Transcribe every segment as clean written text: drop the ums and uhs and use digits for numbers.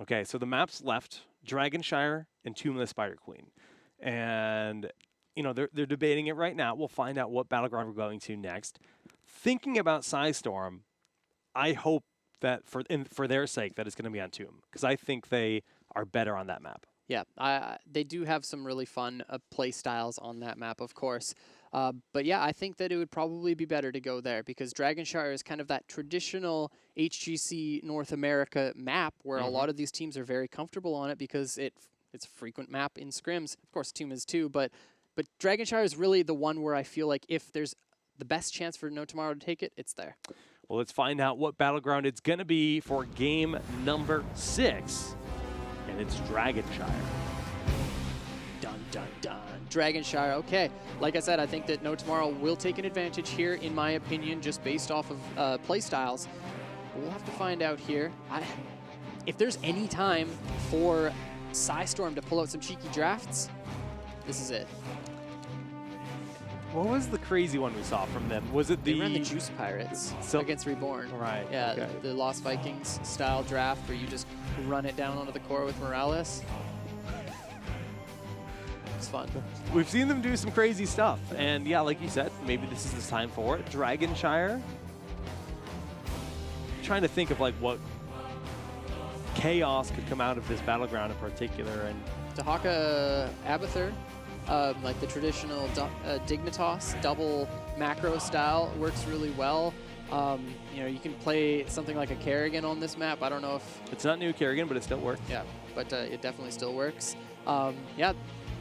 Okay, so the maps left, Dragonshire and Tomb of the Spider Queen. And, you know, they're debating it right now. We'll find out what battleground we're going to next. Thinking about PSISTORM, I hope that for their sake that it's going to be on Tomb, because I think they are better on that map. Yeah, they do have some really fun play styles on that map, of course. But yeah, I think that it would probably be better to go there because Dragonshire is kind of that traditional HGC North America map where a lot of these teams are very comfortable on it because it's a frequent map in scrims. Of course, Tomb is too, but Dragonshire is really the one where I feel like if there's the best chance for No Tomorrow to take it, it's there. Well, let's find out what battleground it's going to be for game number 6. And it's Dragonshire. Dun, dun, dun. Dragonshire, okay. Like I said, I think that No Tomorrow will take an advantage here, in my opinion, just based off of play styles. We'll have to find out here. If there's any time for PSISTORM to pull out some cheeky drafts, this is it. What was the crazy one we saw from them? Was it They ran the Juice Pirates against Reborn. Right. Yeah, okay. the Lost Vikings style draft where you just run it down onto the core with Morales. It's fun. We've seen them do some crazy stuff. And yeah, like you said, maybe this is the time for it. Dragonshire. Trying to think of like what chaos could come out of this battleground in particular. And Dahaka Abathur, like the traditional Dignitas double macro style, works really well. You know, you can play something like a Kerrigan on this map. I don't know if it's not new Kerrigan, but it still works. Yeah, but it definitely still works. Yeah,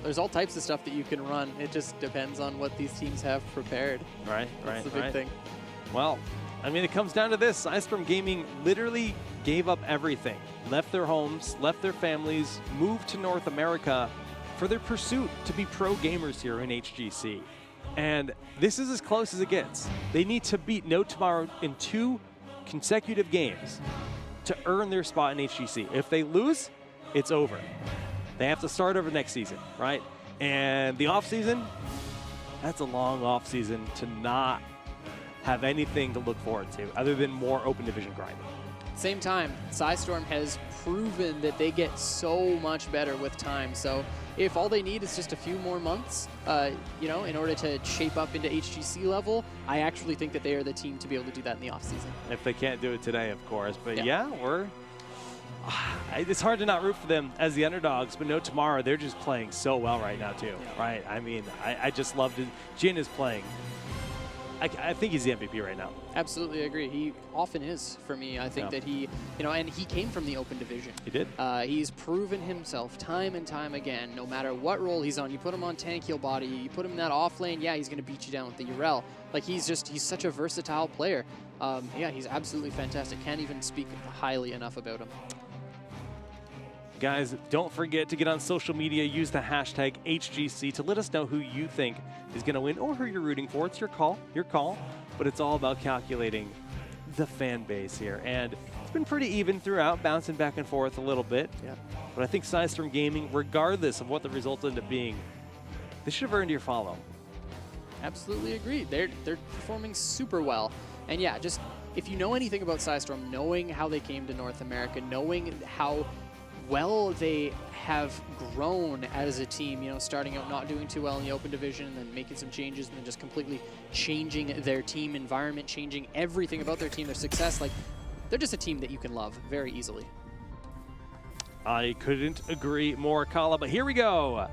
there's all types of stuff that you can run. It just depends on what these teams have prepared. Right, That's the big thing. Well, I mean, it comes down to this. PSISTORM Gaming literally gave up everything, left their homes, left their families, moved to North America for their pursuit to be pro gamers here in HGC. And this is as close as it gets. They need to beat No Tomorrow in 2 consecutive games to earn their spot in HGC. If they lose, it's over. They have to start over next season, right? And the offseason, that's a long offseason to not have anything to look forward to other than more open division grinding. Same time, PSISTORM has proven that they get so much better with time. So if all they need is just a few more months, you know, in order to shape up into HGC level, I actually think that they are the team to be able to do that in the offseason. If they can't do it today, of course. But yeah, it's hard to not root for them as the underdogs, but No Tomorrow, they're just playing so well right now too, right? I mean, I just loved it. Jin is playing. I think he's the MVP right now. Absolutely agree. He often is for me. I think that he, you know, and he came from the open division. He did. He's proven himself time and time again, no matter what role he's on. You put him on tank heal body, you put him in that off lane, yeah, he's going to beat you down with the Urel. Like, he's such a versatile player. Yeah, he's absolutely fantastic. Can't even speak highly enough about him. Guys, don't forget to get on social media. Use the hashtag HGC to let us know who you think is going to win or who you're rooting for. It's your call, but it's all about calculating the fan base here. And it's been pretty even throughout, bouncing back and forth a little bit. Yeah. But I think PSISTORM Gaming, regardless of what the result ended up being, they should have earned your follow. Absolutely agree. They're performing super well. And yeah, just if you know anything about PSISTORM, knowing how they came to North America, knowing how well they have grown as a team, you know, starting out not doing too well in the open division and then making some changes and then just completely changing their team environment, changing everything about their team, their success. Like, they're just a team that you can love very easily. I couldn't agree more, Kala, but here we go.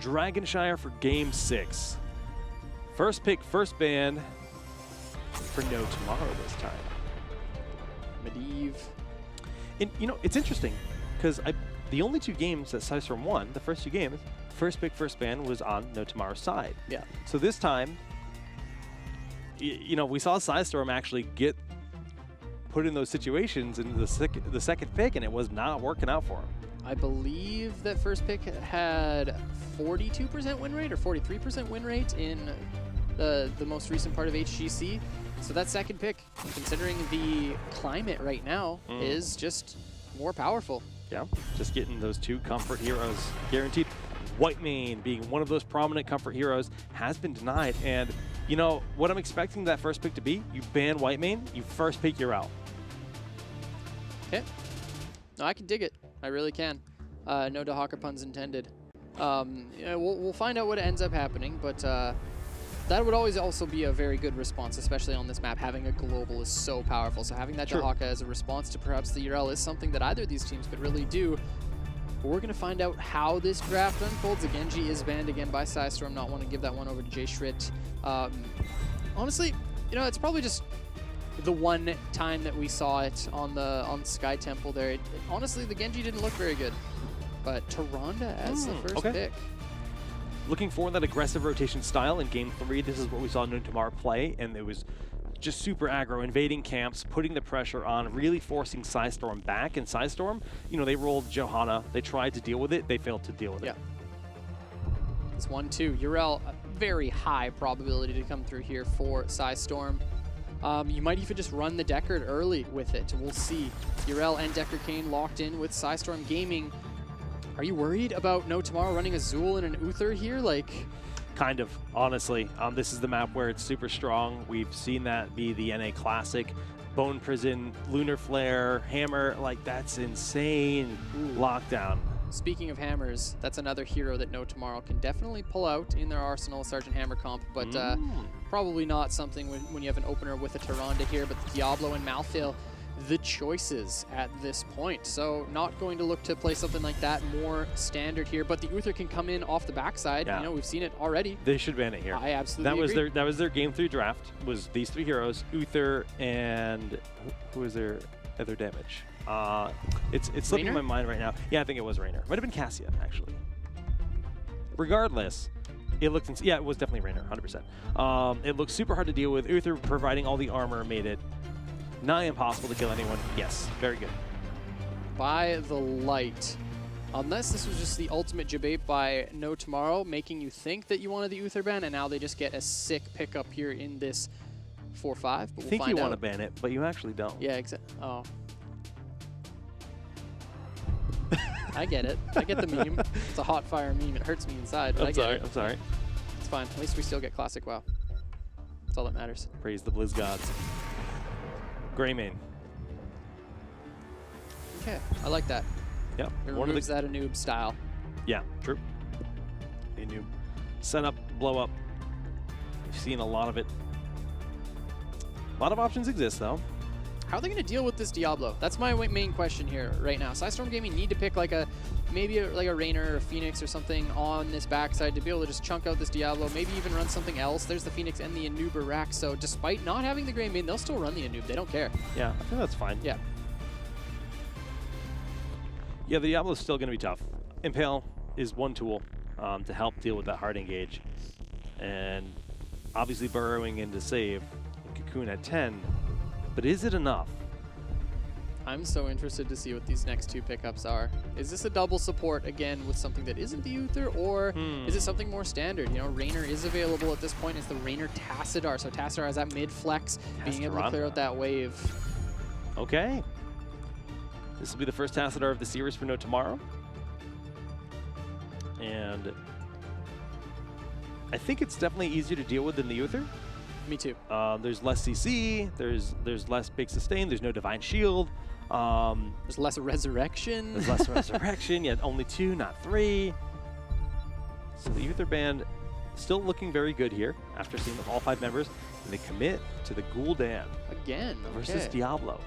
Dragonshire for game 6. First pick, first ban for No Tomorrow this time. Medivh. And, you know, it's interesting because the only 2 games that PSISTORM won, the first 2 games, first pick, first ban was on No Tomorrow's side. Yeah. So this time, you know, we saw PSISTORM actually get put in those situations in the second pick, and it was not working out for him. I believe that first pick had 42% win rate or 43% win rate in the most recent part of HGC. So that second pick, considering the climate right now, is just more powerful. Yeah, just getting those 2 comfort heroes guaranteed. Whitemane being one of those prominent comfort heroes has been denied. And, you know, what I'm expecting that first pick to be, you ban Whitemane, you first pick, you're out. Okay. No, I can dig it. I really can. No Dahaka puns intended. Yeah, we'll find out what ends up happening, but that would always also be a very good response, especially on this map. Having a global is so powerful. So having that Dahaka as a response to perhaps the URL is something that either of these teams could really do. But we're going to find out how this draft unfolds. The Genji is banned again by PSISTORM. Not want to give that one over to Jay Schritt. Honestly, you know, it's probably just the one time that we saw it on the Sky Temple there. Honestly, the Genji didn't look very good. But Tyrande as the first pick. Looking for that aggressive rotation style in Game 3. This is what we saw Tomorrow play, and it was just super aggro, invading camps, putting the pressure on, really forcing PSISTORM back. And PSISTORM, you know, they rolled Johanna. They tried to deal with it. They failed to deal with it. It's 1-2. Yrel, a very high probability to come through here for PSISTORM. You might even just run the Deckard early with it. We'll see. Yrel and Deckard Cain locked in with PSISTORM Gaming. Are you worried about Tomorrow running a Zool and an Uther here? Like, kind of, honestly. This is the map where it's super strong. We've seen that be the NA Classic. Bone Prison, Lunar Flare, Hammer, like that's insane. Lockdown. Speaking of hammers, that's another hero that Tomorrow can definitely pull out in their arsenal, Sergeant Hammer comp, but probably not something when you have an opener with a Tyrande here, but the Diablo and Malthael, the choices at this point. So not going to look to play something like that, more standard here, but the Uther can come in off the backside. You know, we've seen it already. They should ban it here. I absolutely agree. That was their Game 3 draft, was these three heroes, Uther and who was their other damage? It's slipping my mind right now. Yeah, I think it was Raynor. Might have been Cassia, actually. Regardless, it looked, yeah, it was definitely Raynor, 100%. It looked super hard to deal with. Uther providing all the armor made it nigh impossible to kill anyone. Yes, very good. By the light. Unless this was just the ultimate debate by Tomorrow, making you think that you wanted the Uther ban, and now they just get a sick pickup here in this 4-5. But we'll find out. I think you want to ban it, but you actually don't. Yeah, exactly. Oh. I get it. I get the meme. It's a hot fire meme. It hurts me inside, but I get it. I'm sorry. It's fine. At least we still get classic WoW. That's all that matters. Praise the Blizz gods. Greymane. Okay, I like that. Yep. It removes that a noob style. Yeah, true. A noob. Set up, blow up. We've seen a lot of it. A lot of options exist, though. How are they going to deal with this Diablo? That's my main question here right now. PSISTORM Gaming need to pick like maybe like a Raynor or a Phoenix or something on this backside to be able to just chunk out this Diablo, maybe even run something else. There's the Phoenix and the Anub rack, so despite not having the Greymane, they'll still run the Anub. They don't care. Yeah, I think that's fine. Yeah. Yeah, the Diablo is still going to be tough. Impale is one tool to help deal with that hard engage. And obviously burrowing in to save. Cocoon at 10. But is it enough? I'm so interested to see what these next two pickups are. Is this a double support again with something that isn't the Uther, or is it something more standard? You know, Raynor is available at this point. It's the Raynor Tassadar. So Tassadar has that mid flex, being able to clear out that wave. Okay. This will be the first Tassadar of the series for Tomorrow. And I think it's definitely easier to deal with than the Uther. Me too. There's less CC, there's less big sustain, there's no Divine Shield. There's less resurrection. There's less resurrection, yet only 2, not 3. So the Uther band still looking very good here after seeing all 5 members. And they commit to the Gul'dan. Again, versus Diablo.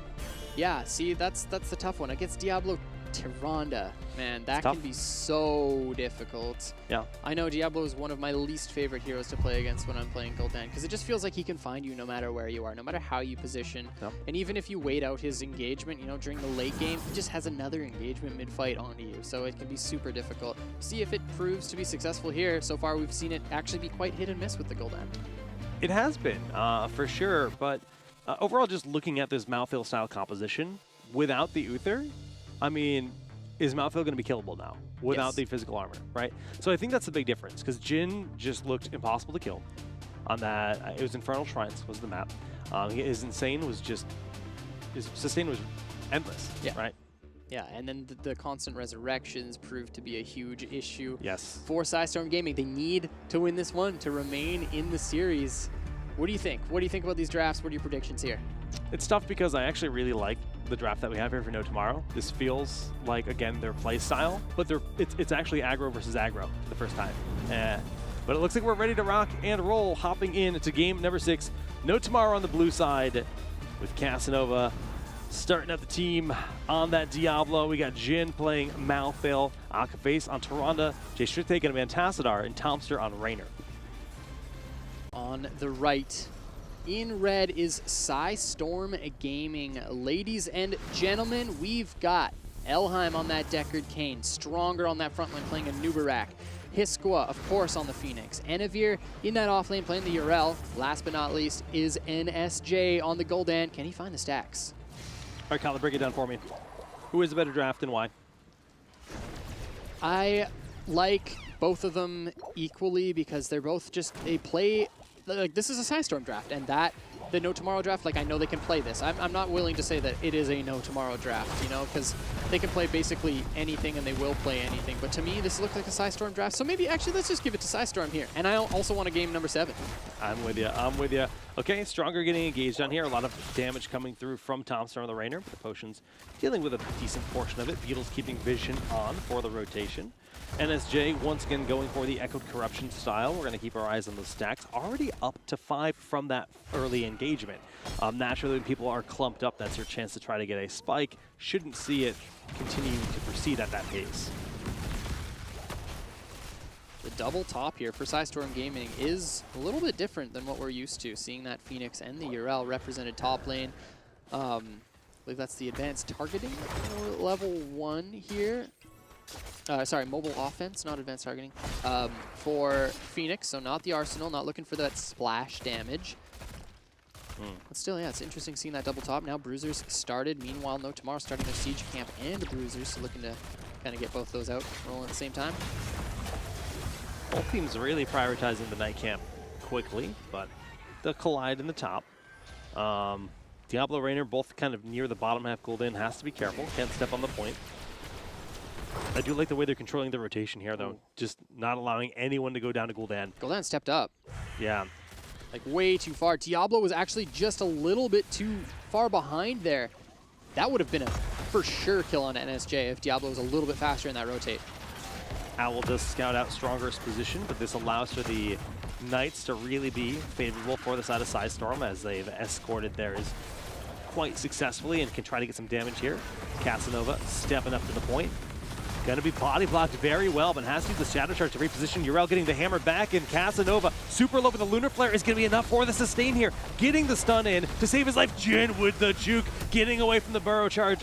Yeah, see, that's the tough one. Against Diablo Tyrande, man, that can be so difficult. Yeah. I know Diablo is one of my least favorite heroes to play against when I'm playing Gul'dan, because it just feels like he can find you no matter where you are, no matter how you position. Yep. And even if you wait out his engagement, you know, during the late game, he just has another engagement mid-fight onto you, so it can be super difficult. See if it proves to be successful here. So far, we've seen it actually be quite hit and miss with the Gul'dan. It has been, for sure, but overall, just looking at this Malthael style composition without the Uther, I mean, is Malthael going to be killable now without the physical armor, right? So I think that's the big difference, because Jhin just looked impossible to kill on that. It was Infernal Shrines was the map. His Insane was just, his sustain was endless, right? Yeah, and then the constant resurrections proved to be a huge issue for PSISTORM Gaming. They need to win this one to remain in the series. What do you think? What do you think about these drafts? What are your predictions here? It's tough because I actually really like the draft that we have here for No Tomorrow. This feels like, again, their play style, but it's actually aggro versus aggro for the first time. But it looks like we're ready to rock and roll, hopping in to game number 6. No Tomorrow on the blue side with Casanova starting up the team on that Diablo. We got Jin playing Malthael, Akaface on Tyrande, Jay Strick taking Mantassadar, and Tomster on Raynor. On the right, in red is PSISTORM Gaming. Ladies and gentlemen, we've got Elheim on that Deckard Cain, Stronger on that front line playing a Nubarak, Hisqua, of course, on the Phoenix. Enivir in that off lane playing the Urel. Last but not least is NSJ on the Gul'dan. Can he find the stacks? All right, Kyle, break it down for me. Who is the better draft and why? I like both of them equally because they're both just, they play, like this is a PSISTORM draft, and that, the No Tomorrow draft, like I know they can play this. I'm not willing to say that it is a No Tomorrow draft, you know, because they can play basically anything and they will play anything. But to me, this looks like a PSISTORM draft. So maybe actually let's just give it to PSISTORM here. And I also want a game number 7. I'm with you. I'm with you. Okay, Stronger getting engaged on here. A lot of damage coming through from Tomster on the Raynor, but the potions dealing with a decent portion of it. Beetle's keeping vision on for the rotation. NSJ once again going for the Echoed Corruption style. We're going to keep our eyes on those stacks. Already up to 5 from that early engagement. Naturally, when people are clumped up, that's your chance to try to get a spike. Shouldn't see it continuing to proceed at that pace. The double top here for PSISTORM Gaming is a little bit different than what we're used to, seeing that Phoenix and the Urel represented top lane. I believe that's the advanced targeting level 1 here. Sorry, mobile offense, not advanced targeting. For Phoenix, so not the Arsenal, not looking for that splash damage. But still, yeah, it's interesting seeing that double top. Now Bruisers started. Meanwhile, No Tomorrow starting their Siege Camp and Bruisers, so looking to kind of get both those out rolling at the same time. Both teams really prioritizing the Night Camp quickly, but they'll collide in the top. Diablo, Raynor, both kind of near the bottom half. Gul'dan has to be careful. Can't step on the point. I do like the way they're controlling the rotation here, though. Just not allowing anyone to go down to Gul'dan. Gul'dan stepped up. Yeah. Like way too far. Diablo was actually just a little bit too far behind there. That would have been a for sure kill on NSJ if Diablo was a little bit faster in that rotate. Owl does scout out Stronger's position, but this allows for the Knights to really be favorable for the side of PSISTORM as they've escorted theirs quite successfully and can try to get some damage here. Casanova stepping up to the point. Going to be body blocked very well, but has to use the Shadow Charge to reposition. Urel getting the hammer back, and Casanova super low, but the Lunar Flare is going to be enough for the sustain here. Getting the stun in to save his life. Jin with the juke, getting away from the Burrow Charge.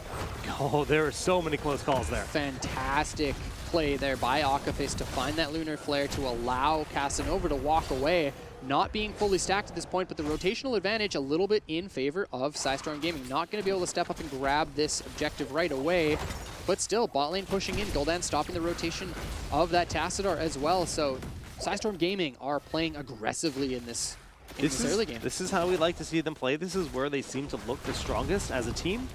Oh, there are so many close calls there. Fantastic play there by Akaface to find that Lunar Flare to allow Casanova to walk away. Not being fully stacked at this point, but the rotational advantage a little bit in favor of PSISTORM Gaming. Not going to be able to step up and grab this objective right away. But still, bot lane pushing in, Gul'dan stopping the rotation of that Tassadar as well. So PSISTORM Gaming are playing aggressively in this early game. This is how we like to see them play. This is where they seem to look the strongest as a team.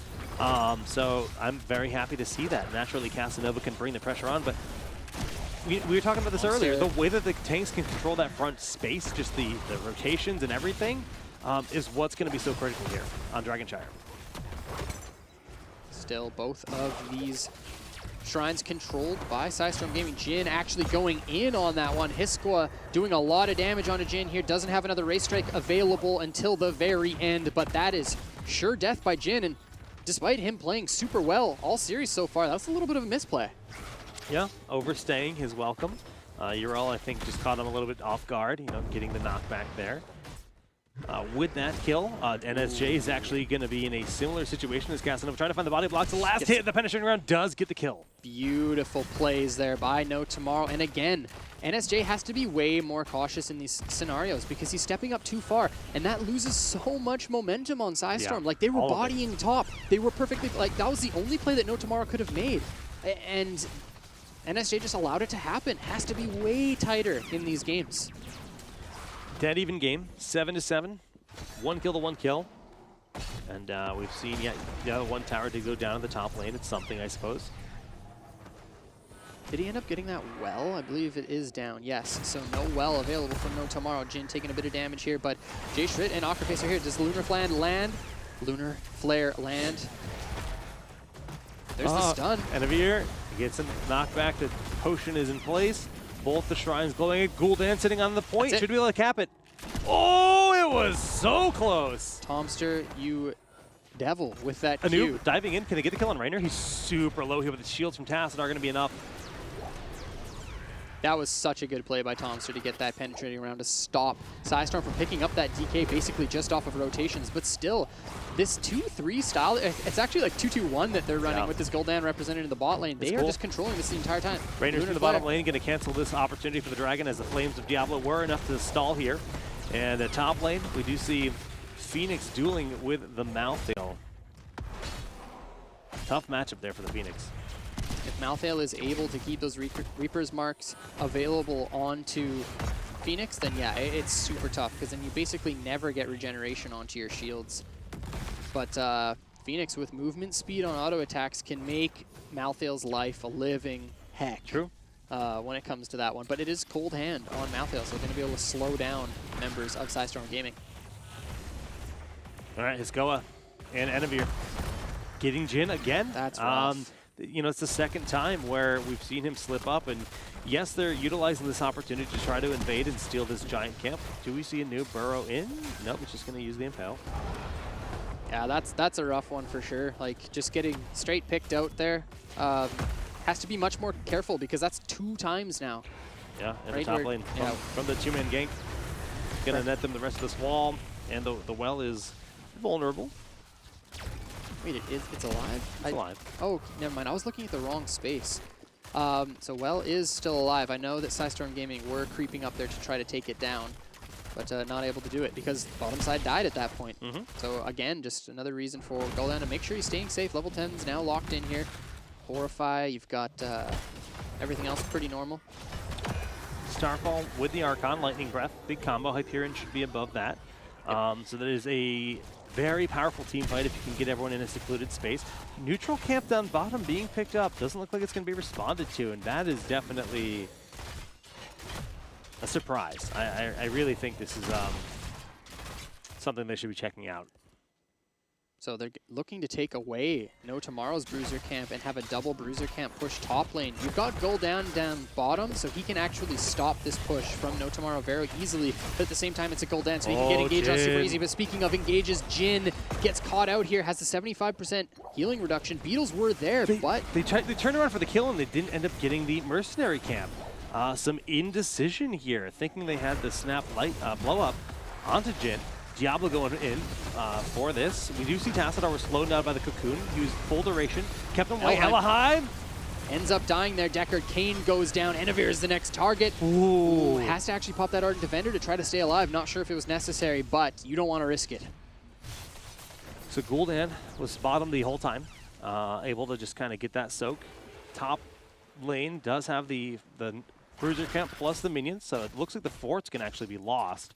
So I'm very happy to see that. Naturally, Casanova can bring the pressure on, but we were talking about this earlier. The way that the tanks can control that front space, just the rotations and everything, is what's going to be so critical here on Dragonshire. Still, both of these shrines controlled by PSISTORM Gaming. Jin actually going in on that one. Hisqua doing a lot of damage onto Jin here. Doesn't have another Race Strike available until the very end, but that is sure death by Jin. And despite him playing super well all series so far, that's a little bit of a misplay. Yeah, overstaying his welcome. Urel, I think, just caught him a little bit off guard, you know, getting the knockback there. With that kill, NSJ is actually going to be in a similar situation as Casanova, trying to find the body blocks. The last hit, the penetrating round does get the kill. Beautiful plays there by No Tomorrow. And again, NSJ has to be way more cautious in these scenarios because he's stepping up too far, and that loses so much momentum on PSISTORM. Yeah, like, they were bodying top. They were perfectly, like, that was the only play that No Tomorrow could have made. And NSJ just allowed it to happen. Has to be way tighter in these games. Dead even game, 7-7, 1 kill to 1 kill. And we've seen yet the other one tower to go down in the top lane. It's something, I suppose. Did he end up getting that well? I believe it is down, yes. So no well available from No Tomorrow. Jin taking a bit of damage here, but Jay Schritt and Akaface are here. Does Lunar Flare land? Lunar Flare land? There's the stun. Enavir gets a knockback. The potion is in place. Both the shrines glowing. Gul'dan sitting on the point. Should be able to cap it. Oh, it was so close. Tomster, you devil with that Anoop Q. diving in. Can he get the kill on Raynor? He's super low here, but the shields from Tassadar are going to be enough. That was such a good play by Tomster to get that penetrating around to stop PSISTORM from picking up that DK basically just off of rotations. But still, this 2-3 style, it's actually like 2-2-1 that they're running with this Gul'dan represented in the bot lane. They are just controlling this the entire time. Raynor's in the bottom lane, going to cancel this opportunity for the Dragon as the Flames of Diablo were enough to stall here. And the top lane, we do see Phoenix dueling with the Malthael. Tough matchup there for the Phoenix. If Malthael is able to keep those Reaper's marks available onto Phoenix, then yeah, it's super tough because then you basically never get regeneration onto your shields. But Phoenix with movement speed on auto attacks can make Malthael's life a living heck. True. When it comes to that one. But it is cold hand on Malthael, so they're going to be able to slow down members of PSISTORM Gaming. All right, Hiskoa and Enavir getting Jhin again. That's rough. You know, it's the second time where we've seen him slip up, and yes, they're utilizing this opportunity to try to invade and steal this giant camp. Do we see a new burrow in? Nope, it's just going to use the Impale. Yeah, that's a rough one for sure. Like, just getting straight picked out there. Has to be much more careful because that's 2 times now. Yeah, in right the top lane from the 2-man gank. Going to net them the rest of this wall, and the well is vulnerable. Wait, it's alive? It's alive. Oh, never mind. I was looking at the wrong space. So well is still alive. I know that PSISTORM Gaming were creeping up there to try to take it down, but not able to do it because bottom side died at that point. So again, just another reason for Gul'dan to make sure he's staying safe. Level 10's now locked in here. Horrify, you've got everything else pretty normal. Starfall with the Archon, Lightning Breath, big combo. Hyperion should be above that. So that is a very powerful team fight if you can get everyone in a secluded space. Neutral camp down bottom being picked up. Doesn't look like it's going to be responded to, and that is definitely a surprise. I really think this is something they should be checking out. So they're looking to take away No Tomorrow's Bruiser camp and have a double Bruiser camp push top lane. You've got Gul'dan down bottom, so he can actually stop this push from No Tomorrow very easily. But at the same time, it's a Gul'dan, so he can get engaged on super easy. But speaking of engages, Jhin gets caught out here, has the 75% healing reduction. Beetles were there, but... They turned around for the kill, and they didn't end up getting the Mercenary camp. Some indecision here, thinking they had the snap light blow up onto Jhin. Diablo going in for this. We do see Tassadar was slowed down by the Cocoon. He was full duration, kept him way hella high. Ends up dying there. Deckard Cain goes down. Enavir is the next target. Ooh, has to actually pop that Ardent Defender to try to stay alive. Not sure if it was necessary, but you don't want to risk it. So Gul'dan was bottom the whole time, able to just kind of get that soak. Top lane does have the Bruiser camp plus the minions, so it looks like the fort's can actually be lost.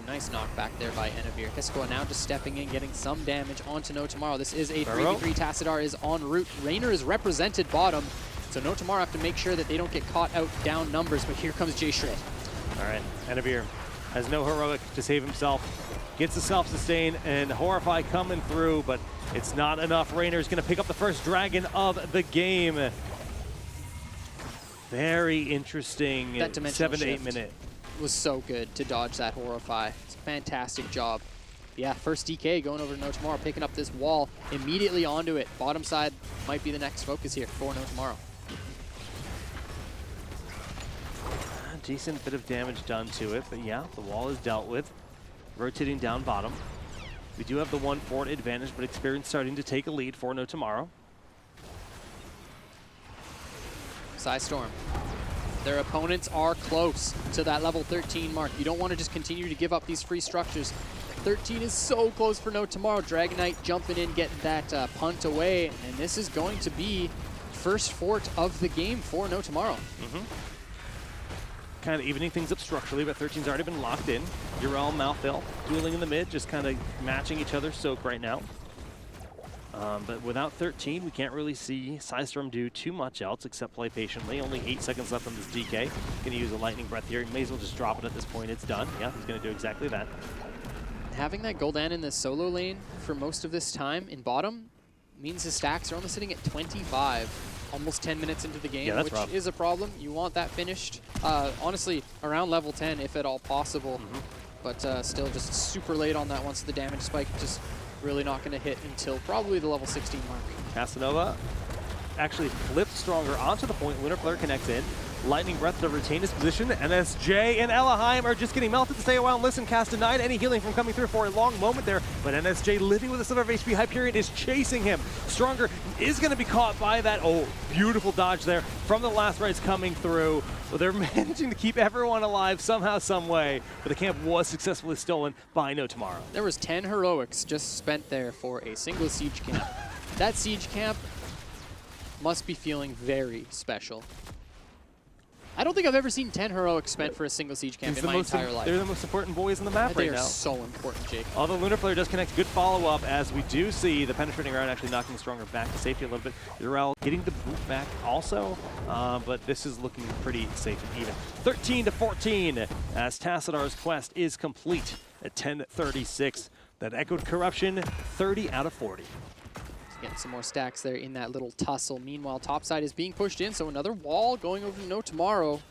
Nice knockback there by Enavir. Hiskoa now just stepping in, getting some damage onto No Tomorrow. This is a 3v3. Tassadar is en route. Raynor is represented bottom, so No Tomorrow have to make sure that they don't get caught out down numbers, but here comes Jay Shred. All right, Enavir has no heroic to save himself. Gets the self-sustain, and Horrify coming through, but it's not enough. Raynor's going to pick up the first dragon of the game. Very interesting 7 to 8 minute. Was so good to dodge that Horrify. It's a fantastic job. Yeah, first DK going over to No Tomorrow, picking up this wall immediately onto it. Bottom side might be the next focus here for No Tomorrow. Decent bit of damage done to it, but yeah, the wall is dealt with. Rotating down bottom. We do have the 1 fort advantage, but experience starting to take a lead for No Tomorrow. PSISTORM. Their opponents are close to that level 13 mark. You don't want to just continue to give up these free structures. 13 is so close for No Tomorrow. Dragon Knight jumping in, getting that punt away. And this is going to be first fort of the game for No Tomorrow. Kind of evening things up structurally, but 13's already been locked in. Yrel, Malthael dueling in the mid, just kind of matching each other's soak right now. But without 13, we can't really see PSISTORM do too much else except play patiently. Only 8 seconds left on this DK. Gonna use a Lightning Breath here. He may as well just drop it at this point. It's done. Yeah, he's gonna do exactly that. Having that Gul'dan in the solo lane for most of this time in bottom means his stacks are only sitting at 25, almost 10 minutes into the game, Yeah, that's which rough. is a problem. You want that finished, honestly, around level 10, if at all possible. But still just super late on that one, so the damage spike just really not going to hit until probably the level 16 mark. Casanova actually flips Stronger onto the point. Lunar Flare connects in. Lightning Breath to retain his position. NSJ and Elaheim are just getting melted to stay a while and listen. Cast denied any healing from coming through for a long moment there, but NSJ, living with a sliver of HP, Hyperion is chasing him. Stronger is going to be caught by that. Oh, beautiful dodge there from the last rights coming through. Well, they're managing to keep everyone alive somehow, some way, but the camp was successfully stolen by No Tomorrow. There was 10 heroics just spent there for a single siege camp. That siege camp must be feeling very special. I don't think I've ever seen 10 heroics spent for a single siege camp in my entire life. They're the most important boys in the map right now. They are so important, Jake. Although Lunar Flare does connect, good follow-up as we do see the penetrating round actually knocking Stronger back to safety a little bit. Urel getting the boot back also, but this is looking pretty safe and even. 13-14 as Tassadar's quest is complete at 10:36. That echoed corruption, 30 out of 40. Getting some more stacks there in that little tussle. Meanwhile, topside is being pushed in, so another wall going over to No Tomorrow.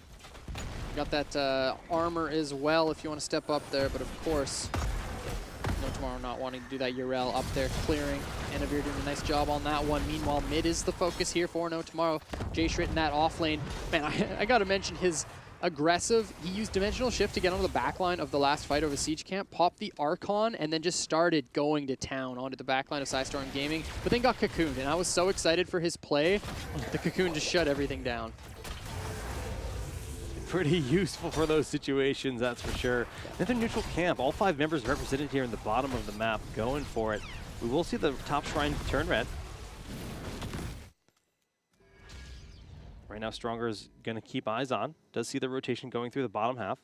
Got that armor as well if you want to step up there, but of course, No Tomorrow not wanting to do that. Urel up there clearing. Enavir doing a nice job on that one. Meanwhile, mid is the focus here for No Tomorrow. Jay Schritt in that off lane. Man, I got to mention his aggressive. He used Dimensional Shift to get onto the back line of the last fight over Siege Camp, popped the Archon, and then just started going to town onto the back line of PSISTORM Gaming, but then got cocooned, and I was so excited for his play. The cocoon just shut everything down. Pretty useful for those situations, that's for sure. Another neutral camp. All 5 members represented here in the bottom of the map going for it. We will see the top shrine turn red. Right now, Stronger is going to keep eyes on. Does see the rotation going through the bottom half.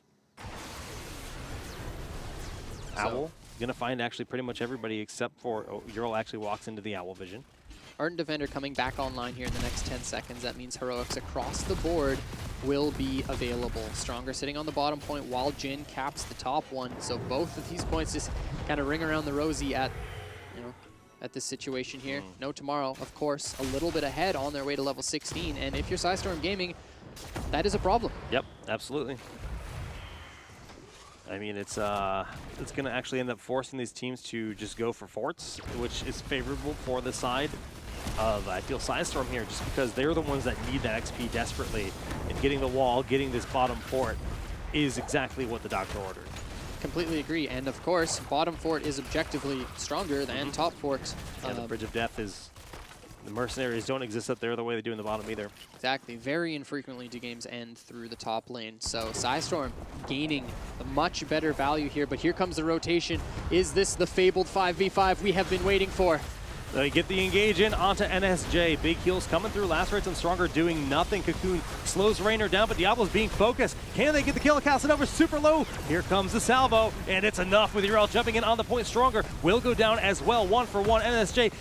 Owl going to find actually pretty much everybody except for Urel actually walks into the Owl vision. Ardent Defender coming back online here in the next 10 seconds. That means heroics across the board will be available. Stronger sitting on the bottom point while Jin caps the top one. So both of these points just kind of ring around the rosy at, you know, at this situation here. No Tomorrow, of course, a little bit ahead on their way to level 16. And if you're PSISTORM Gaming, that is a problem. Yep, absolutely. I mean, it's going to actually end up forcing these teams to just go for forts, which is favorable for the side of, I feel, PSISTORM here, just because they're the ones that need that XP desperately. And getting the wall, getting this bottom fort is exactly what the doctor ordered. Completely agree. And of course, bottom fort is objectively stronger than top fort. Yeah, the Bridge of Death is... The mercenaries don't exist up there the way they do in the bottom either. Exactly. Very infrequently do games end through the top lane. So PSISTORM gaining a much better value here. But here comes the rotation. Is this the fabled 5v5 we have been waiting for? They get the engage in onto NSJ. Big heals coming through. Last rights and Stronger doing nothing. Cocoon slows Raynor down, but Diablo's being focused. Can they get the kill? Casanova super low. Here comes the salvo, and it's enough with Urel jumping in on the point. Stronger will go down as well. 1-for-1. NSJ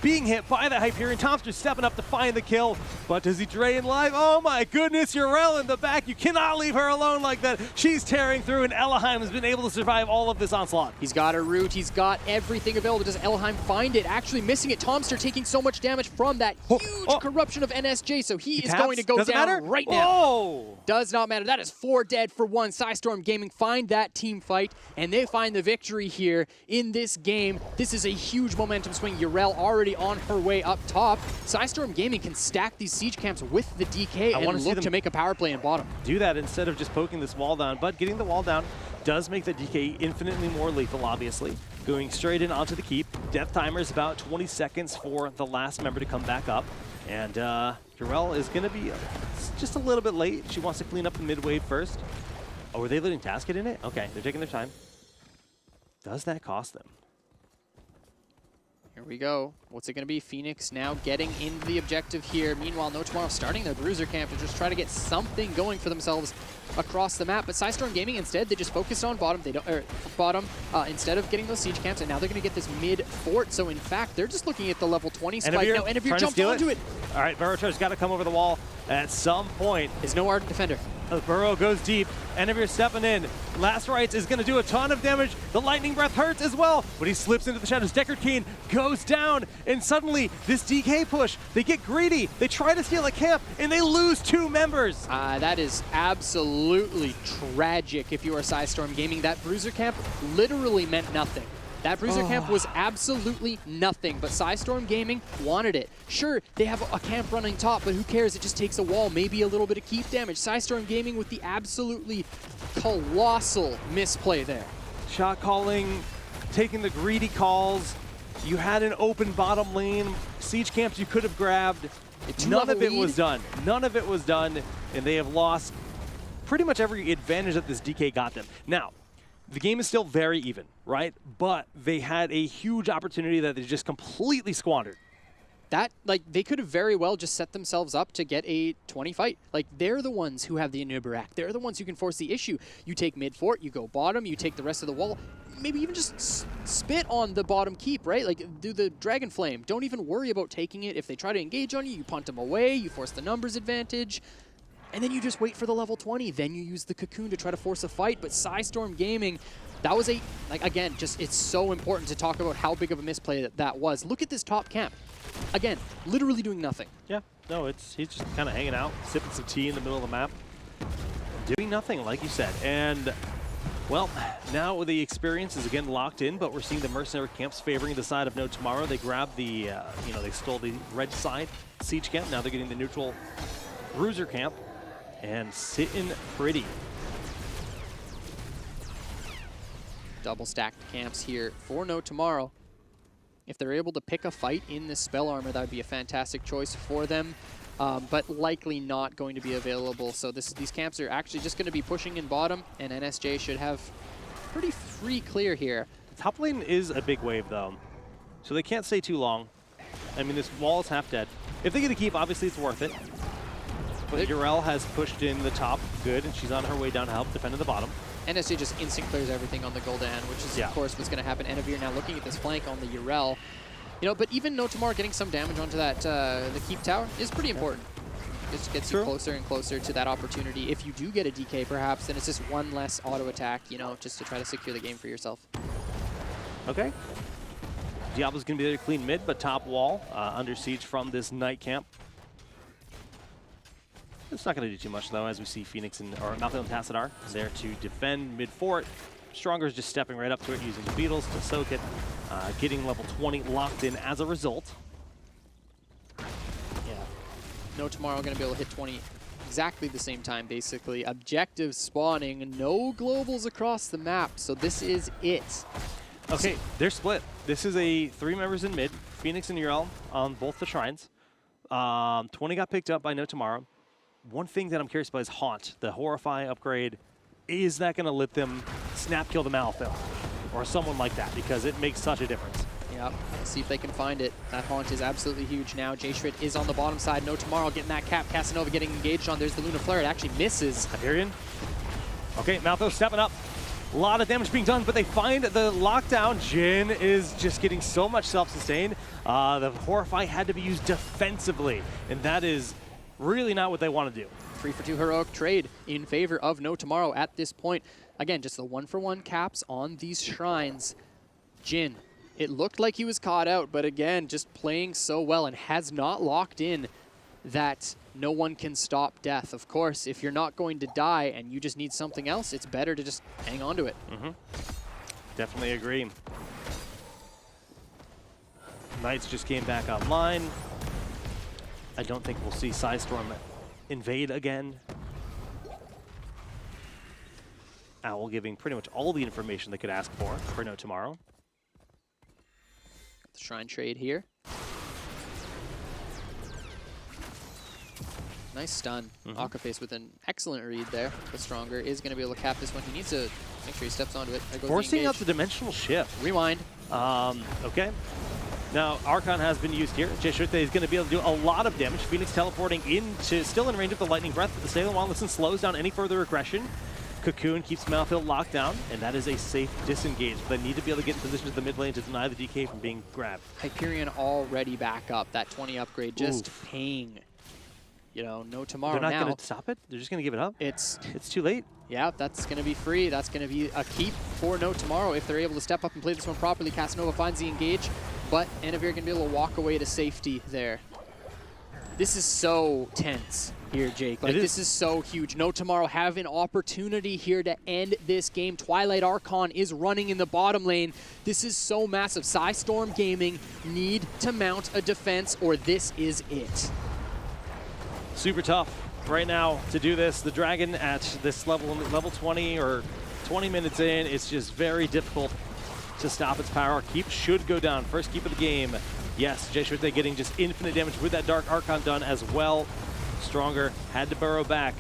being hit by the Hyperion. Tomster stepping up to find the kill, but does he drain live? Oh my goodness, Urel in the back. You cannot leave her alone like that. She's tearing through, and Elaheim has been able to survive all of this onslaught. He's got a root. He's got everything available. Does Elaheim find it? Actually missing it. Tomster taking so much damage from that huge corruption of NSJ, so he is going to go down right now. Does not matter. That is 4 dead for 1. PSISTORM Gaming find that team fight, and they find the victory here in this game. This is a huge momentum swing. Urel already on her way up top. PSISTORM Gaming can stack these siege camps with the DK and look to make a power play in bottom. Do that instead of just poking this wall down, but getting the wall down does make the DK infinitely more lethal, obviously. Going straight in onto the keep. Death timer is about 20 seconds for the last member to come back up. And Urel is going to be just a little bit late. She wants to clean up the mid wave first. Oh, were they letting Tasket in it? Okay, they're taking their time. Does that cost them? Here we go. What's it going to be? Phoenix now getting into the objective here. Meanwhile, No Tomorrow starting their bruiser camp to just try to get something going for themselves across the map. But PSISTORM Gaming instead, they just focused on bottom. They don't instead of getting those siege camps, and now they're going to get this mid fort. So in fact, they're just looking at the level 20 spike. Now Enavir jumped onto it. All right, Barotar's got to come over the wall at some point. Is no Ardent Defender. The burrow goes deep. Enemy stepping in. Last Rites is going to do a ton of damage. The Lightning Breath hurts as well, but he slips into the shadows. Deckard Cain goes down, and suddenly this DK push, they get greedy. They try to steal a camp, and they lose 2 members. That is absolutely tragic if you are PSISTORM Gaming. That Bruiser camp literally meant nothing. That Bruiser camp was absolutely nothing, but PSISTORM Gaming wanted it. Sure, they have a camp running top, but who cares? It just takes a wall, maybe a little bit of keep damage. PSISTORM Gaming with the absolutely colossal misplay there. Shot calling, taking the greedy calls. You had an open bottom lane. Siege camps you could have grabbed. None of it was done. None of it was done, and they have lost pretty much every advantage that this DK got them. Now, the game is still very even, right? But they had a huge opportunity that they just completely squandered. That, like, they could have very well just set themselves up to get a 20 fight. Like, they're the ones who have the Inubarak. They're the ones who can force the issue. You take mid fort, you go bottom, you take the rest of the wall. Maybe even just spit on the bottom keep, right? Like, do the Dragon Flame. Don't even worry about taking it. If they try to engage on you, you punt them away, you force the numbers advantage. And then you just wait for the level 20. Then you use the Cocoon to try to force a fight. But PSISTORM Gaming, that was a, like, again, just it's so important to talk about how big of a misplay that was. Look at this top camp. Again, literally doing nothing. Yeah, no, he's just kind of hanging out, sipping some tea in the middle of the map. Doing nothing, like you said. And, well, now the experience is again locked in, but we're seeing the mercenary camps favoring the side of No Tomorrow. They grabbed the, they stole the red side siege camp. Now they're getting the neutral bruiser camp. And sitting pretty. Double stacked camps here for No Tomorrow. If they're able to pick a fight in this spell armor, that would be a fantastic choice for them, but likely not going to be available. So these camps are actually just going to be pushing in bottom, and NSJ should have pretty free clear here. Top lane is a big wave, though, so they can't stay too long. I mean, this wall is half dead. If they get a keep, obviously it's worth it. But Urel has pushed in the top good, and she's on her way down to help defend in the bottom. NSJ just instant clears everything on the Gul'dan, which is, of course, what's going to happen. Enavir now looking at this flank on the Urel. You know, but even No Tomorrow getting some damage onto that the keep tower is pretty important. Just gets you closer and closer to that opportunity. If you do get a DK, perhaps, then it's just one less auto attack, you know, just to try to secure the game for yourself. Okay. Diablo's going to be there to clean mid, but top wall under siege from this night camp. It's not going to do too much, though, as we see Phoenix and Malphite and Tassadar there to defend mid-fort. Stronger is just stepping right up to it, using the Beetles to soak it, getting level 20 locked in as a result. Yeah. No Tomorrow going to be able to hit 20 exactly the same time, basically. Objective spawning, no globals across the map, so this is it. Okay, they're split. This is a 3 members in mid, Phoenix and Urel on both the shrines. 20 got picked up by No Tomorrow. One thing that I'm curious about is Haunt, the Horrify upgrade. Is that going to let them snap kill the Malphite or someone like that? Because it makes such a difference. Yep, let's see if they can find it. That Haunt is absolutely huge now. J-Shred is on the bottom side. No Tomorrow getting that cap. Casanova getting engaged on. There's the Luna Flare. It actually misses. Hyperion. Okay, Malphite stepping up. A lot of damage being done, but they find the lockdown. Jhin is just getting so much self-sustain. The Horrify had to be used defensively, and that is really not what they want to do. 3-for-2 heroic trade in favor of No Tomorrow at this point. Again, just the 1-for-1 caps on these shrines. Jhin, it looked like he was caught out, but again, just playing so well and has not locked in that no one can stop death. Of course, if you're not going to die and you just need something else, it's better to just hang on to it. Definitely agree. Knights just came back online. I don't think we'll see PSISTORM invade again. Owl giving pretty much all the information they could ask for No Tomorrow. Got the Shrine trade here. Nice stun. Akaface with an excellent read there. But Stronger is going to be able to cap this one. He needs to make sure he steps onto it. Forcing out the dimensional shift. Rewind. Okay. Now, Archon has been used here. Jeshote is going to be able to do a lot of damage. Phoenix teleporting into, still in range of the Lightning Breath, but the Salem Wildlisten slows down any further aggression. Cocoon keeps Malphite locked down, and that is a safe disengage. They need to be able to get in position to the mid lane to deny the DK from being grabbed. Hyperion already back up. That 20 upgrade just paying. you know, no tomorrow. They're not now going to stop it? They're just going to give it up? it's too late? Yeah, that's going to be free. That's going to be a keep for no tomorrow if they're able to step up and play this one properly. Casanova finds the engage, but Anavir going to be able to walk away to safety there. This is so tense here, Jake. Like, this is so huge. No tomorrow have an opportunity here to end this game. Twilight Archon is running in the bottom lane. This is so massive. PSISTORM Gaming need to mount a defense, or this is it. Super tough right now to do this. The Dragon at this level 20 or 20 minutes in, it's just very difficult to stop its power. Keep should go down. First keep of the game. Yes, Jeshuite getting just infinite damage with that Dark Archon done as well. Stronger had to burrow back.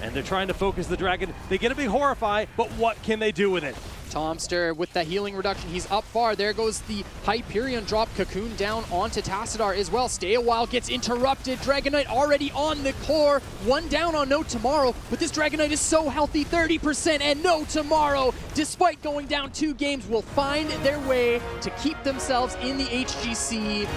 And they're trying to focus the Dragon. They get a big Horrify, but what can they do with it? Tomster with the healing reduction, he's up far. There goes the Hyperion drop. Cocoon down onto Tassadar as well. Stay a while, gets interrupted. Dragonite already on the core. One down on No Tomorrow, but this Dragonite is so healthy, 30%, and No Tomorrow, despite going down 2 games, will find their way to keep themselves in the HGC.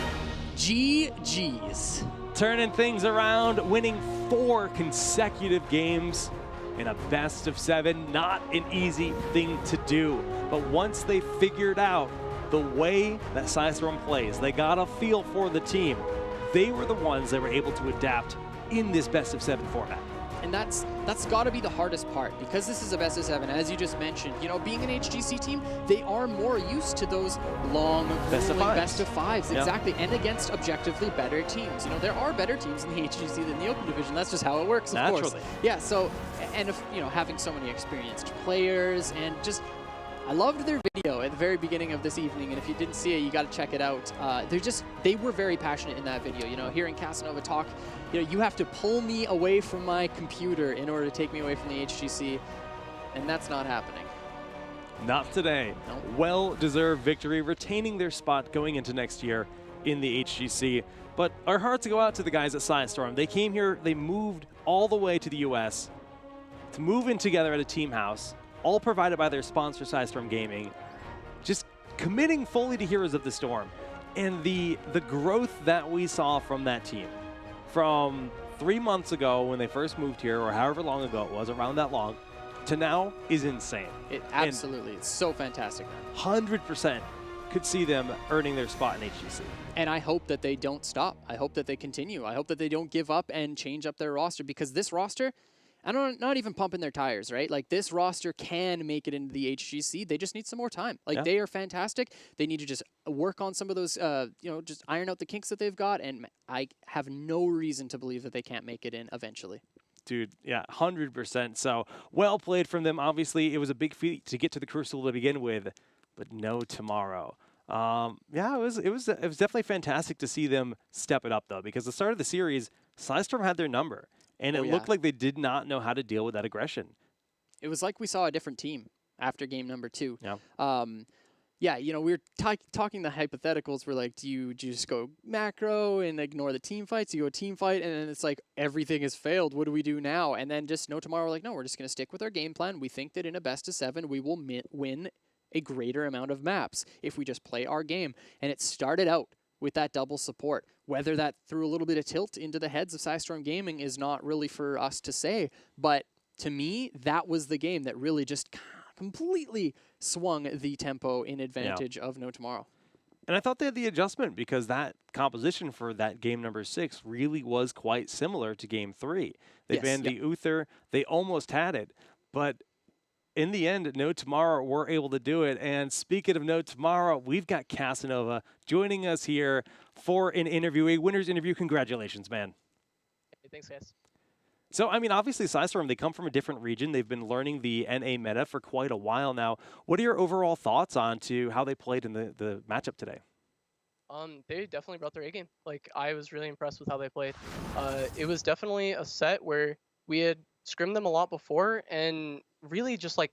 GG's. Turning things around, winning 4 consecutive games in a best of 7, not an easy thing to do. But once they figured out the way that PSISTORM plays, they got a feel for the team, they were the ones that were able to adapt in this best of 7 format. And that's got to be the hardest part, because this is a best of 7, as you just mentioned. You know, being an HGC team, they are more used to those long, best of fives, exactly, and against objectively better teams. You know, there are better teams in the HGC than the Open Division. That's just how it works, of course. Yeah. So, and if, you know, having so many experienced players, and just, I loved their video at the very beginning of this evening, and if you didn't see it, you got to check it out. They were very passionate in that video. You know, hearing Casanova talk, you know, you have to pull me away from my computer in order to take me away from the HGC, and that's not happening. Not today. Nope. Well-deserved victory, retaining their spot going into next year in the HGC. But our hearts go out to the guys at PSISTORM. They came here, they moved all the way to the US to move in together at a team house, all provided by their sponsor, PSISTORM Gaming, just committing fully to Heroes of the Storm. And the growth that we saw from that team, from 3 months ago when they first moved here, or however long ago it was, around that long, to now is insane. It absolutely, it's so fantastic. 100% could see them earning their spot in HGC. And I hope that they don't stop. I hope that they continue. I hope that they don't give up and change up their roster, because this roster, not even pumping their tires, right? Like, this roster can make it into the HGC. They just need some more time. Like, they are fantastic. They need to just work on some of those, you know, just iron out the kinks that they've got. And I have no reason to believe that they can't make it in eventually. Dude, yeah, 100%. So, well played from them. Obviously, it was a big feat to get to the Crucible to begin with, but no tomorrow. Yeah, it was definitely fantastic to see them step it up, though, because the start of the series, PSISTORM had their number. And it looked like they did not know how to deal with that aggression. It was like we saw a different team after game number 2. Yeah. Yeah, you know, we were talking the hypotheticals. We're like, do you just go macro and ignore the team fights? You go team fight, and then it's like, everything has failed. What do we do now? And then just No Tomorrow, we're like, no, we're just going to stick with our game plan. We think that in a best of 7, we will win a greater amount of maps if we just play our game. And it started out with that double support. Whether that threw a little bit of tilt into the heads of PSISTORM Gaming is not really for us to say, but to me, that was the game that really just completely swung the tempo in advantage of No Tomorrow. And I thought they had the adjustment, because that composition for that game number 6 really was quite similar to game 3. They banned the Uther, they almost had it, but in the end, No Tomorrow were able to do it. And speaking of No Tomorrow, we've got Casanova joining us here for an interview, a winner's interview. Congratulations, man. Hey, thanks, guys. So, I mean, obviously, PSISTORM, they come from a different region. They've been learning the NA meta for quite a while now. What are your overall thoughts on to how they played in the matchup today? They definitely brought their A game. Like, I was really impressed with how they played. It was definitely a set where we had scrimmed them a lot before, and really just like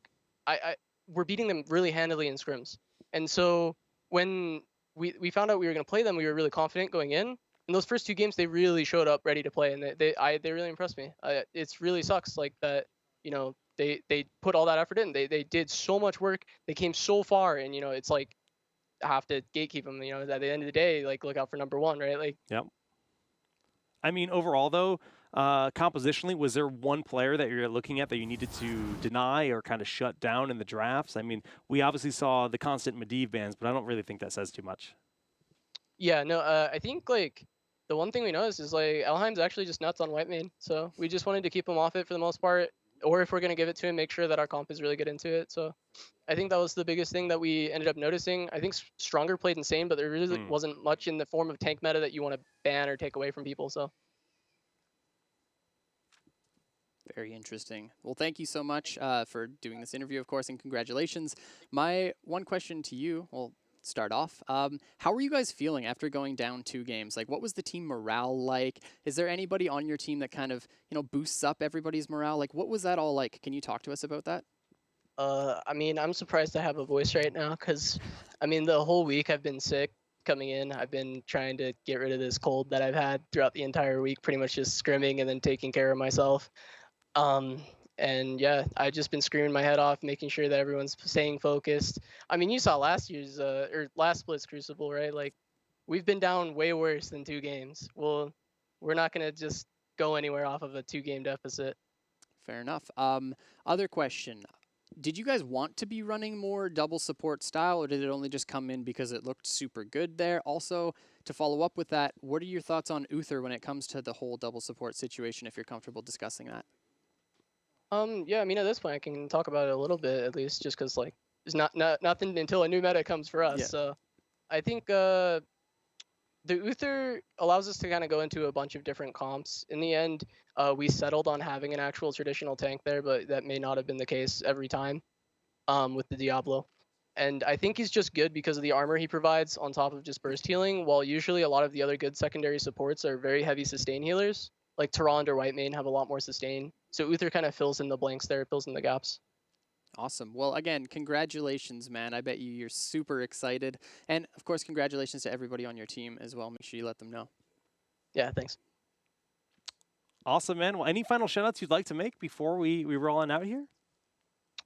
we're beating them really handily in scrims. And so when we found out we were going to play them, we were really confident going in. In those first 2 games, they really showed up ready to play, and they really impressed me. It's really sucks like that. You know, they put all that effort in. They did so much work. They came so far, and you know, it's like I have to gatekeep them. You know, at the end of the day, like, look out for number 1, right? Like, yep. I mean, overall, though, compositionally, was there one player that you're looking at that you needed to deny or kind of shut down in the drafts? I mean, we obviously saw the constant Medivh bans, but I don't really think that says too much. Yeah, no, I think like the one thing we noticed is like Elheim's actually just nuts on white main, so we just wanted to keep him off it for the most part. Or if we're gonna give it to him, make sure that our comp is really good into it. So I think that was the biggest thing that we ended up noticing. I think Stronger played insane, but there really wasn't much in the form of tank meta that you want to ban or take away from people. So. Very interesting. Well, thank you so much for doing this interview, of course, and congratulations. My one question to you, well, start off. How were you guys feeling after going down 2 games? Like, what was the team morale like? Is there anybody on your team that kind of, boosts up everybody's morale? Like, what was that all like? Can you talk to us about that? I mean, I'm surprised I have a voice right now because, I mean, the whole week I've been sick coming in. I've been trying to get rid of this cold that I've had throughout the entire week, pretty much just scrimming and then taking care of myself. And yeah, I've just been screaming my head off, making sure that everyone's staying focused. I mean, you saw last year's or last split's Crucible, right? Like, we've been down way worse than 2 games. Well, we're not gonna just go anywhere off of a 2-game deficit. Fair enough. Other question. Did you guys want to be running more double support style, or did it only just come in because it looked super good there? Also, to follow up with that, what are your thoughts on Uther when it comes to the whole double support situation, if you're comfortable discussing that? Yeah, I mean, at this point, I can talk about it a little bit, at least, just because, like, there's nothing until a new meta comes for us. Yeah. So I think the Uther allows us to kind of go into a bunch of different comps. In the end, we settled on having an actual traditional tank there, but that may not have been the case every time with the Diablo. And I think he's just good because of the armor he provides on top of just burst healing, while usually a lot of the other good secondary supports are very heavy sustain healers. Like Tyrande or Whitemane have a lot more sustain. So Uther kind of fills in the blanks there, fills in the gaps. Awesome. Well, again, congratulations, man. I bet you're super excited. And, of course, congratulations to everybody on your team as well. Make sure you let them know. Yeah, thanks. Awesome, man. Well, any final shout-outs you'd like to make before we roll on out here?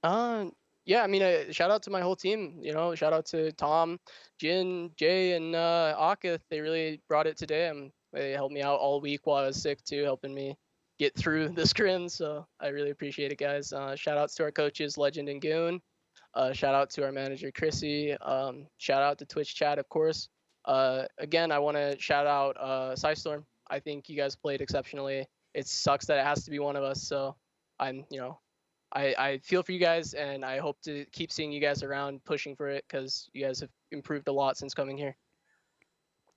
Yeah, I mean, shout out to my whole team. Shout out to Tom, Jin, Jay, and Akith. They really brought it today. They helped me out all week while I was sick, too, helping me get through the scrim, so I really appreciate it, guys. Shout outs to our coaches, Legend and Goon. Shout out to our manager, Chrissy. Shout out to Twitch chat, of course. Again, I want to shout out PSISTORM. I think you guys played exceptionally. It sucks that it has to be one of us, so I feel for you guys, and I hope to keep seeing you guys around pushing for it because you guys have improved a lot since coming here.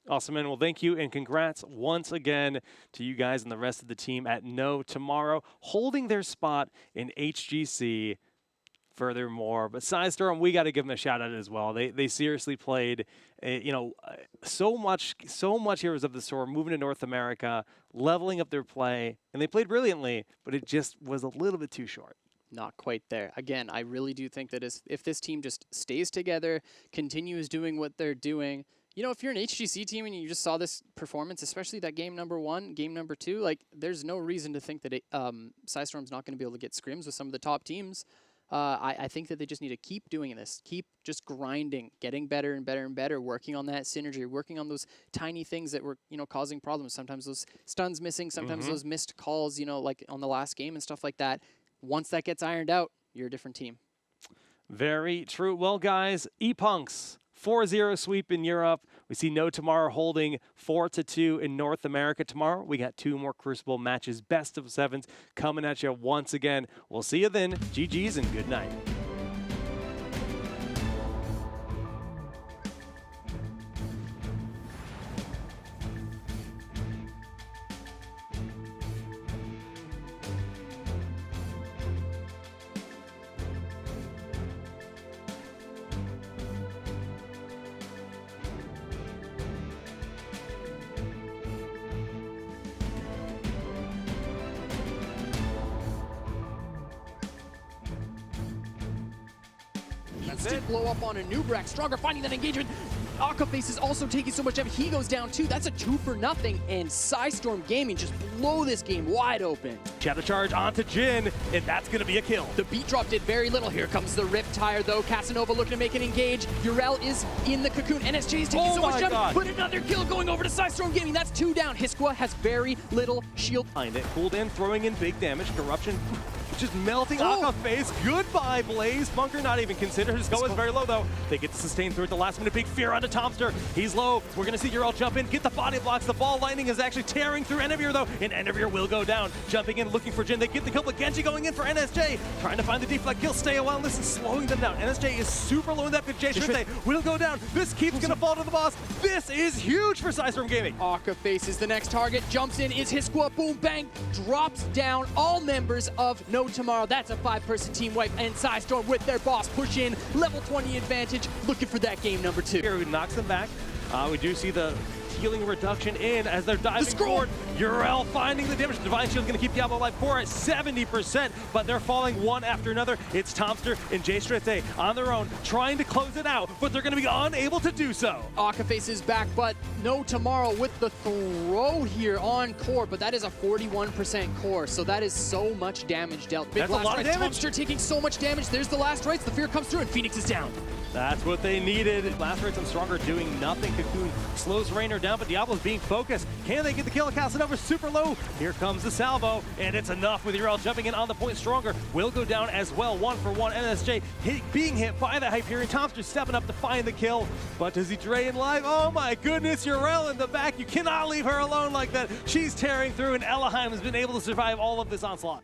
Awesome, man. Well, thank you, and congrats once again to you guys and the rest of the team at No Tomorrow, holding their spot in HGC furthermore. But PSISTORM, we got to give them a shout-out as well. They seriously played, so much Heroes of the Storm, moving to North America, leveling up their play, and they played brilliantly, but it just was a little bit too short. Not quite there. Again, I really do think that if this team just stays together, continues doing what they're doing, if you're an HGC team and you just saw this performance, especially that game number 1, game number 2, like, there's no reason to think that PSISTORM's not going to be able to get scrims with some of the top teams. I think that they just need to keep doing this, keep just grinding, getting better and better and better, working on that synergy, working on those tiny things that were, causing problems. Sometimes those stuns missing, sometimes those missed calls, like on the last game and stuff like that. Once that gets ironed out, you're a different team. Very true. Well, guys, ePunks 4-0 sweep in Europe. We see No Tomorrow holding 4-2 in North America. Tomorrow, we got 2 more Crucible matches, best of 7s, coming at you once again. We'll see you then. GG's and good night. Instant blow up on a Nubrax. Stronger finding that engagement. Akaface is also taking so much damage. He goes down too. That's a 2 for nothing. And PSISTORM Gaming just blow this game wide open. Shadow Charge onto Jin, and that's going to be a kill. The beat drop did very little. Here comes the Rip Tire though. Casanova looking to make an engage. Urel is in the cocoon. NSJ is taking so much damage. But another kill going over to PSISTORM Gaming. That's 2 down. Hiskwa has very little shield. Behind it, pulled in, throwing in big damage. Corruption just melting Akaface. Goodbye, Blaze. Bunker not even considered. His go is very low, though. They get to sustain through at the last minute. Big fear onto Tomster. He's low. We're going to see Urel jump in, get the body blocks. The ball lightning is actually tearing through Enevir, though, and Enevir will go down. Jumping in, looking for Jin. They get the kill, but Genji going in for NSJ. Trying to find the deflect kill. Stay a while, and this is slowing them down. NSJ is super low in that, but J-Shrinte will go down. This keeps going to fall to the boss. This is huge for PSISTORM Gaming. Akaface is the next target. Jumps in, is Hiskwa. Boom, bang. Drops down all members of No Tomorrow. That's a 5-person team wipe, and PSISTORM with their boss push in. Level 20 advantage, looking for that game number 2. Here, who knocks them back. We do see the healing reduction in as they're diving forward. Urel finding the damage. Divine Shield's going to keep Diablo alive. 4 at 70%, but they're falling one after another. It's Tomster and J-Shrinte on their own, trying to close it out, but they're going to be unable to do so. Akaface is back, but No Tomorrow with the throw here on core, but that is a 41% core, so that is so much damage dealt. Big That's a lot of damage. Tomster taking so much damage. There's the last rites. The fear comes through, and Phoenix is down. That's what they needed. Last rites and Stronger doing nothing. Cocoon slows Raynor down, but Diablo's being focused. Can they get the kill? Casanova super low. Here comes the salvo, and it's enough with Urel jumping in on the point. Stronger will go down as well. 1 for 1. NSJ being hit by the Hyperion. Tomster stepping up to find the kill, but does he drain live? Oh my goodness, Urel in the back. You cannot leave her alone like that. She's tearing through, and Ellaheim has been able to survive all of this onslaught.